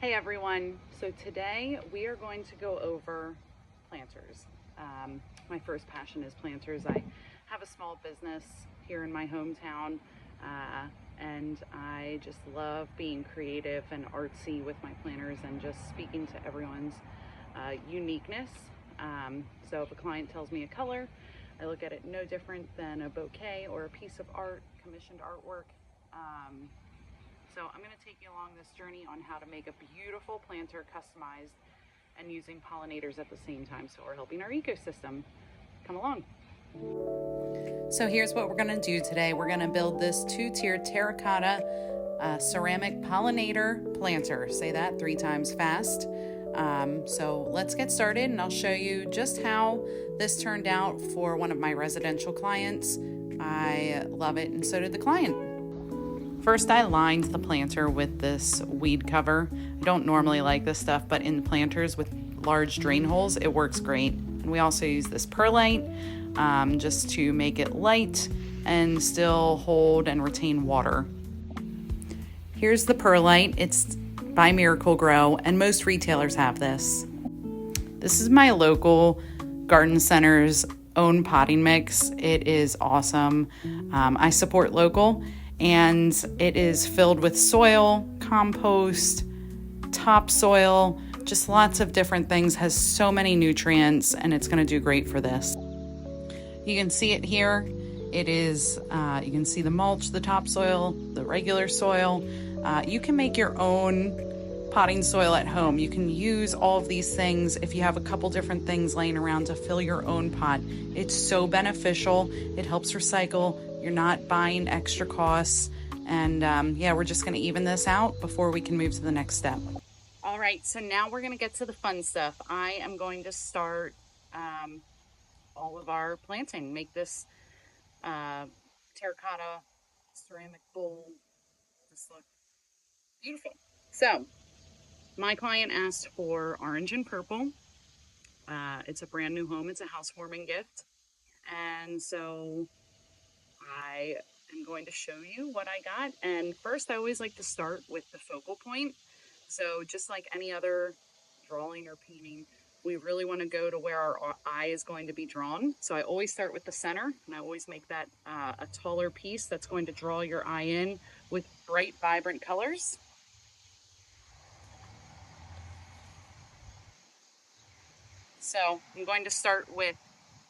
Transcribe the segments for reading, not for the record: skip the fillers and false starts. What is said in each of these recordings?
Hey everyone, so today we are going to go over planters. My first passion is planters. I have a small business here in my hometown and I just love being creative and artsy with my planters and just speaking to everyone's uniqueness. So if a client tells me a color, I look at it no different than a bouquet or a piece of art, commissioned artwork. So I'm going to take you along this journey on how to make a beautiful planter customized and using pollinators at the same time, so we're helping our ecosystem. Come along. So here's what we're going to do today. We're going to build this 2-tiered terracotta ceramic pollinator planter. Say that 3 times fast. So let's get started and I'll show you just how this turned out for one of my residential clients. I love it and so did the client. First, I lined the planter with this weed cover. I don't normally like this stuff, but in planters with large drain holes, it works great. And we also use this perlite just to make it light and still hold and retain water. Here's the perlite. It's by Miracle Grow, and most retailers have this. This is my local garden center's own potting mix. It is awesome. I support local. And it is filled with soil, compost, topsoil, just lots of different things, has so many nutrients, and it's going to do great for this. You can see it here. It is, you can see the mulch, the topsoil, the regular soil. You can make your own potting soil at home. You can use all of these things if you have a couple different things laying around to fill your own pot. It's so beneficial. It helps recycle. You're not buying extra costs. And yeah, we're just going to even this out before we can move to the next step. All right, so now we're going to get to the fun stuff. I am going to start all of our planting. Make this terracotta ceramic bowl just look beautiful. So my client asked for orange and purple. It's a brand new home. It's a housewarming gift. And so I am going to show you what I got. And first, I always like to start with the focal point. So just like any other drawing or painting, we really want to go to where our eye is going to be drawn. So I always start with the center, and I always make that a taller piece that's going to draw your eye in with bright, vibrant colors. So I'm going to start with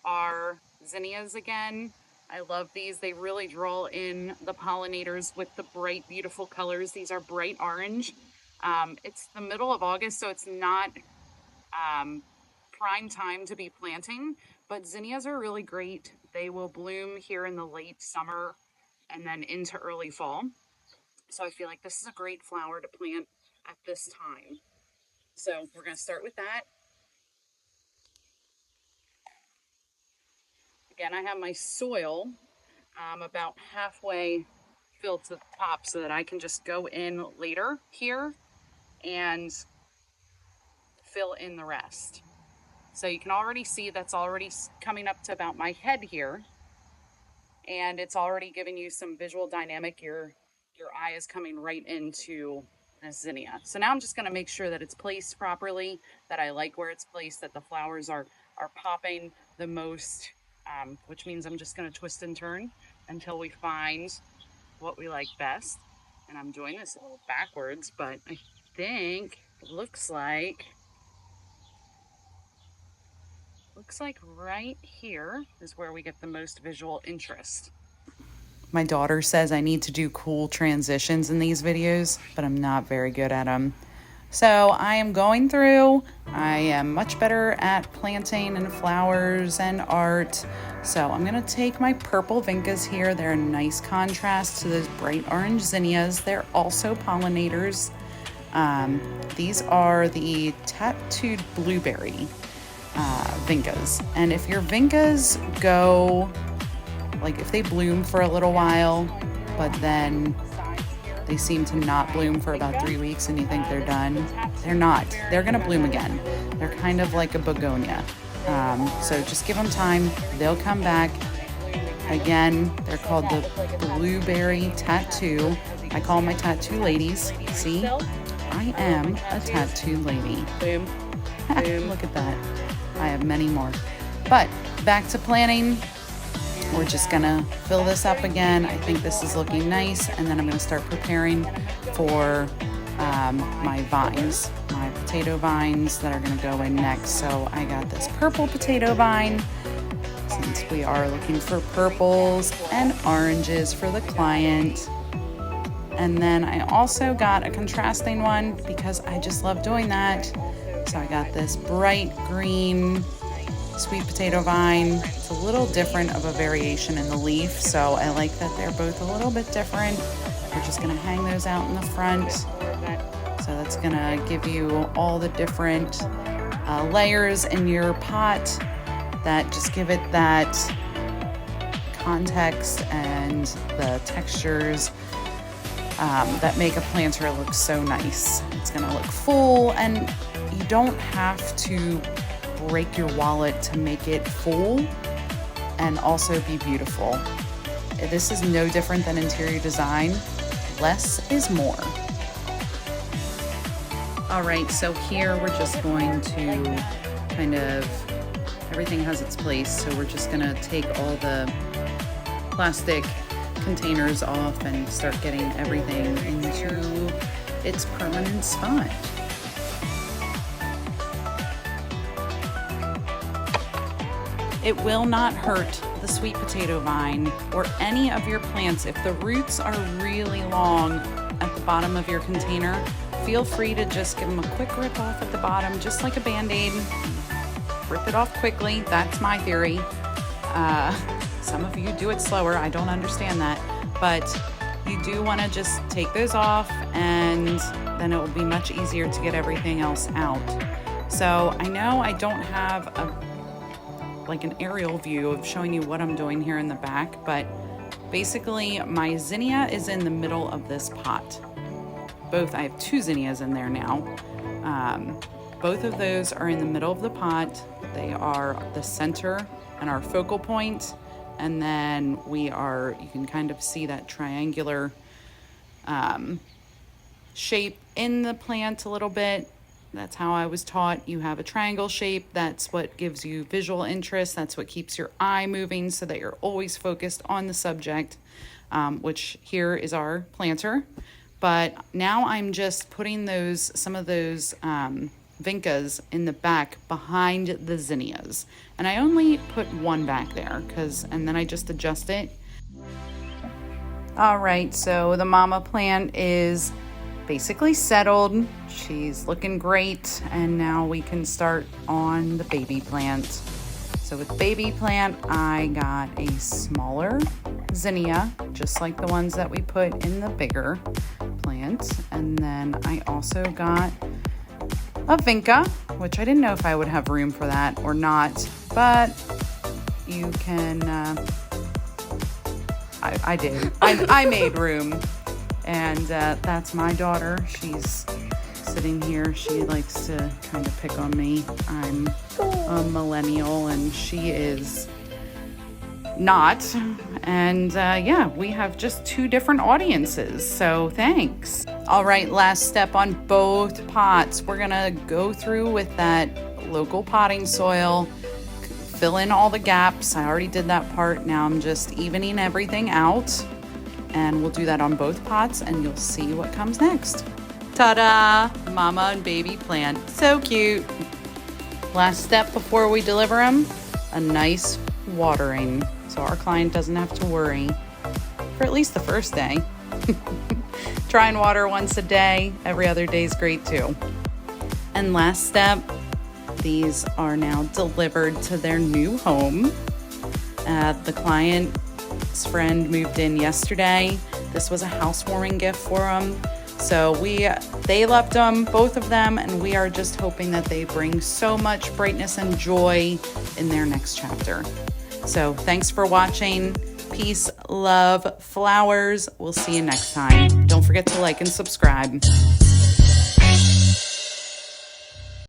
our zinnias again. I love these. They really draw in the pollinators with the bright, beautiful colors. These are bright orange. It's the middle of August, so it's not prime time to be planting, but zinnias are really great. They will bloom here in the late summer and then into early fall. So I feel like this is a great flower to plant at this time. So we're going to start with that. Again, I have my soil about halfway filled to the top so that I can just go in later here and fill in the rest. So you can already see that's already coming up to about my head here, and it's already giving you some visual dynamic. Your eye is coming right into a zinnia. So now I'm just going to make sure that it's placed properly, that I like where it's placed, that the flowers are popping the most. Which means I'm just going to twist and turn until we find what we like best. And I'm doing this a little backwards, but I think it looks like right here is where we get the most visual interest. My daughter says I need to do cool transitions in these videos, but I'm not very good at them. So I am going through, I am much better at planting and flowers and art. So I'm gonna take my purple vincas here. They're a nice contrast to those bright orange zinnias. They're also pollinators. These are the tattooed blueberry vincas. And if your vincas go, like if they bloom for a little while, but then they seem to not bloom for about 3 weeks and you think they're done, they're not. They're gonna bloom again. They're kind of like a begonia. So just give them time. They'll come back. Again, they're called the blueberry tattoo. I call them my tattoo ladies. See? I am a tattoo lady. Boom. Boom. Look at that. I have many more. But back to planting. We're just gonna fill this up again. I think this is looking nice, and then I'm gonna start preparing for my vines, my potato vines that are gonna go in next. So I got this purple potato vine, since we are looking for purples and oranges for the client. And then I also got a contrasting one because I just love doing that. So I got this bright green sweet potato vine. It's a little different of a variation in the leaf, so I like that they're both a little bit different. We're just gonna hang those out in the front. So that's gonna give you all the different layers in your pot that just give it that context and the textures that make a planter look so nice. It's gonna look full, and you don't have to break your wallet to make it full and also be beautiful. This is no different than interior design. Less is more. All right, so here we're just going to kind of, everything has its place, so we're just gonna take all the plastic containers off and start getting everything into its permanent spot. It will not hurt the sweet potato vine or any of your plants if the roots are really long at the bottom of your container. Feel free to just give them a quick rip off at the bottom, just like a Band-Aid. Rip it off quickly. That's my theory. Some of you do it slower. I don't understand that. But you do want to just take those off, and then it will be much easier to get everything else out. So I know I don't have an aerial view of showing you what I'm doing here in the back, but basically my zinnia is in the middle of this pot. I have two zinnias in there now. Both of those are in the middle of the pot. They are the center and our focal point. And then you can kind of see that triangular shape in the plant a little bit. That's how I was taught. You have a triangle shape. That's what gives you visual interest. That's what keeps your eye moving so that you're always focused on the subject, which here is our planter. But now I'm just putting some of those vincas in the back behind the zinnias. And I only put one back there and then I just adjust it. All right, so the mama plant is basically settled. She's looking great, and now we can start on the baby plant. So with baby plant, I got a smaller zinnia, just like the ones that we put in the bigger plant. And then I also got a vinca, which I didn't know if I would have room for that or not, but you can, I did. I made room. And that's my daughter. She's sitting here. She likes to kind of pick on me. I'm a millennial and she is not. And yeah, we have just two different audiences. So thanks. All right, last step on both pots. We're gonna go through with that local potting soil, fill in all the gaps. I already did that part. Now I'm just evening everything out. And we'll do that on both pots, and you'll see what comes next. Ta-da! Mama and baby plant. So cute. Last step before we deliver them, a nice watering. So our client doesn't have to worry for at least the first day. Try and water once a day. Every other day is great too. And last step, these are now delivered to their new home. The client's friend moved in yesterday. This was a housewarming gift for them. So they loved them, both of them, and we are just hoping that they bring so much brightness and joy in their next chapter. So thanks for watching. Peace, love, flowers. We'll see you next time. Don't forget to like and subscribe.